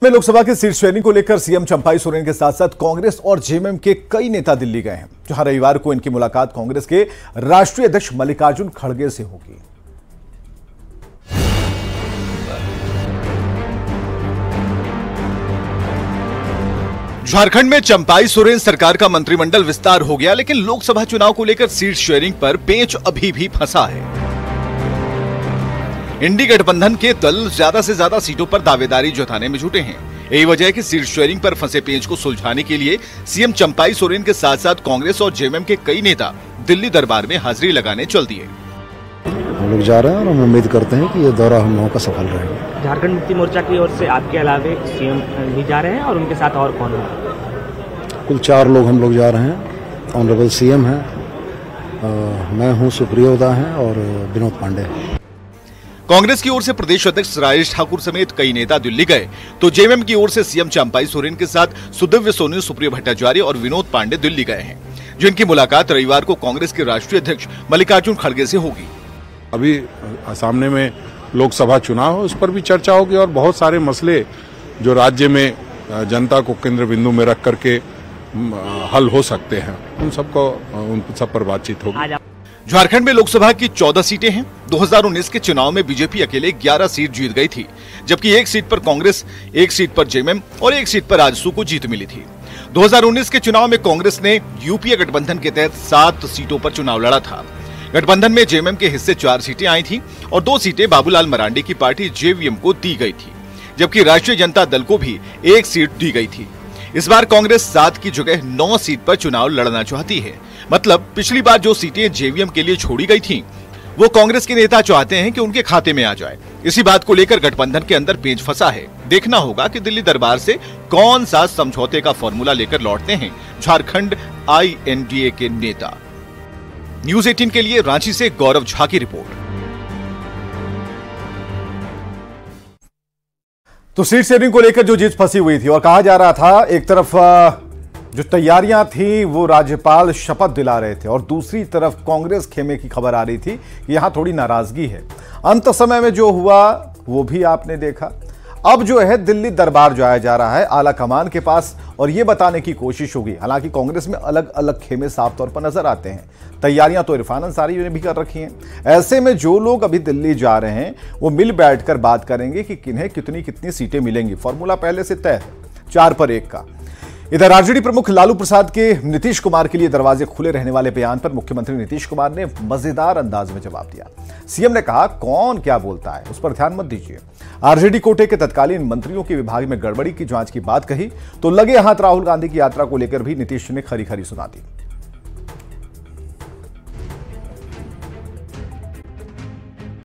में लोकसभा की seat sharing को लेकर सीएम चंपाई सोरेन के साथ साथ कांग्रेस और जेएमएम के कई नेता दिल्ली गए हैं, जहां रविवार को इनकी मुलाकात कांग्रेस के राष्ट्रीय अध्यक्ष मल्लिकार्जुन खड़गे से होगी। झारखंड में चंपाई सोरेन सरकार का मंत्रिमंडल विस्तार हो गया, लेकिन लोकसभा चुनाव को लेकर सीट शेयरिंग पर पेंच अभी भी फंसा है। इंडी गठबंधन के दल ज्यादा से ज्यादा सीटों पर दावेदारी जताने में जुटे हैं। यही वजह है कि सीट शेयरिंग पर फंसे पेंच को सुलझाने के लिए सीएम चंपाई सोरेन के साथ साथ कांग्रेस और जेएमएम के कई नेता दिल्ली दरबार में हाजिरी लगाने चल दिए। हम लोग जा रहे हैं और हम उम्मीद करते हैं कि ये दौरा हम लोगों का सफल रहेगा। झारखंड मुक्ति मोर्चा की ओर से आपके अलावे सीएम भी जा रहे हैं और उनके साथ और कौन है? कुल 4 लोग हम लोग जा रहे हैं। ऑनरेबल सीएम हैं, मैं हूं, सुप्रियोदा हैं और विनोद पांडे। कांग्रेस की ओर से प्रदेश अध्यक्ष राजेश ठाकुर समेत कई नेता दिल्ली गए, तो जेएमएम की ओर से सीएम चंपाई सोरेन के साथ सुदिव्य सोनी, सुप्रियो भट्टाचार्य और विनोद पांडे दिल्ली गए हैं, जिनकी मुलाकात रविवार को कांग्रेस के राष्ट्रीय अध्यक्ष मल्लिकार्जुन खड़गे से होगी। अभी सामने में लोकसभा चुनाव है, उस पर भी चर्चा होगी और बहुत सारे मसले जो राज्य में जनता को केंद्र बिंदु में रख करके हल हो सकते हैं, उन सब पर बातचीत होगी। झारखंड में लोकसभा की 14 सीटें हैं। 2019 के चुनाव में बीजेपी अकेले 11 सीट जीत गई थी, जबकि 1 सीट पर कांग्रेस, 1 सीट पर जेएमएम और 1 सीट पर आजसू को जीत मिली थी। 2019 के चुनाव में कांग्रेस ने यूपीए गठबंधन के तहत 7 सीटों पर चुनाव लड़ा था। गठबंधन में जेएमएम के हिस्से 4 सीटें आई थी और 2 सीटें बाबूलाल मरांडी की पार्टी जेवीएम को दी गई थी, जबकि राष्ट्रीय जनता दल को भी 1 सीट दी गई थी। इस बार कांग्रेस 7 की जगह 9 सीट पर चुनाव लड़ना चाहती है। मतलब पिछली बार जो सीटें जेवीएम के लिए छोड़ी गई थीं, वो कांग्रेस के नेता चाहते हैं कि उनके खाते में आ जाए। इसी बात को लेकर गठबंधन के अंदर पेंच फंसा है। देखना होगा कि दिल्ली दरबार से कौन सा समझौते का फॉर्मूला लेकर लौटते हैं झारखंड आईएनडीए के नेता। न्यूज़ 18 के लिए रांची से गौरव झा की रिपोर्ट। तो सीट शेयरिंग को लेकर जो जीत फंसी हुई थी और कहा जा रहा था, एक तरफ जो तैयारियां थी वो राज्यपाल शपथ दिला रहे थे और दूसरी तरफ कांग्रेस खेमे की खबर आ रही थी कि यहां थोड़ी नाराजगी है। अंत समय में जो हुआ वो भी आपने देखा। अब जो है दिल्ली दरबार जाया जा रहा है आला कमान के पास और ये बताने की कोशिश होगी। हालांकि कांग्रेस में अलग अलग खेमे साफ तौर पर नजर आते हैं। तैयारियां तो इरफान अंसारी ने भी कर रखी हैं। ऐसे में जो लोग अभी दिल्ली जा रहे हैं वो मिल बैठकर बात करेंगे कि किन्हें कितनी सीटें मिलेंगी। फॉर्मूला पहले से तय है, 4 पर 1 का। इधर आरजेडी प्रमुख लालू प्रसाद के नीतीश कुमार के लिए दरवाजे खुले रहने वाले बयान पर मुख्यमंत्री नीतीश कुमार ने मजेदार अंदाज में जवाब दिया। सीएम ने कहा, कौन क्या बोलता है उस पर ध्यान मत दीजिए। आरजेडी कोटे के तत्कालीन मंत्रियों के विभाग में गड़बड़ी की जांच की बात कही तो लगे हाथ राहुल गांधी की यात्रा को लेकर भी नीतीश ने खरी खरी सुना दी।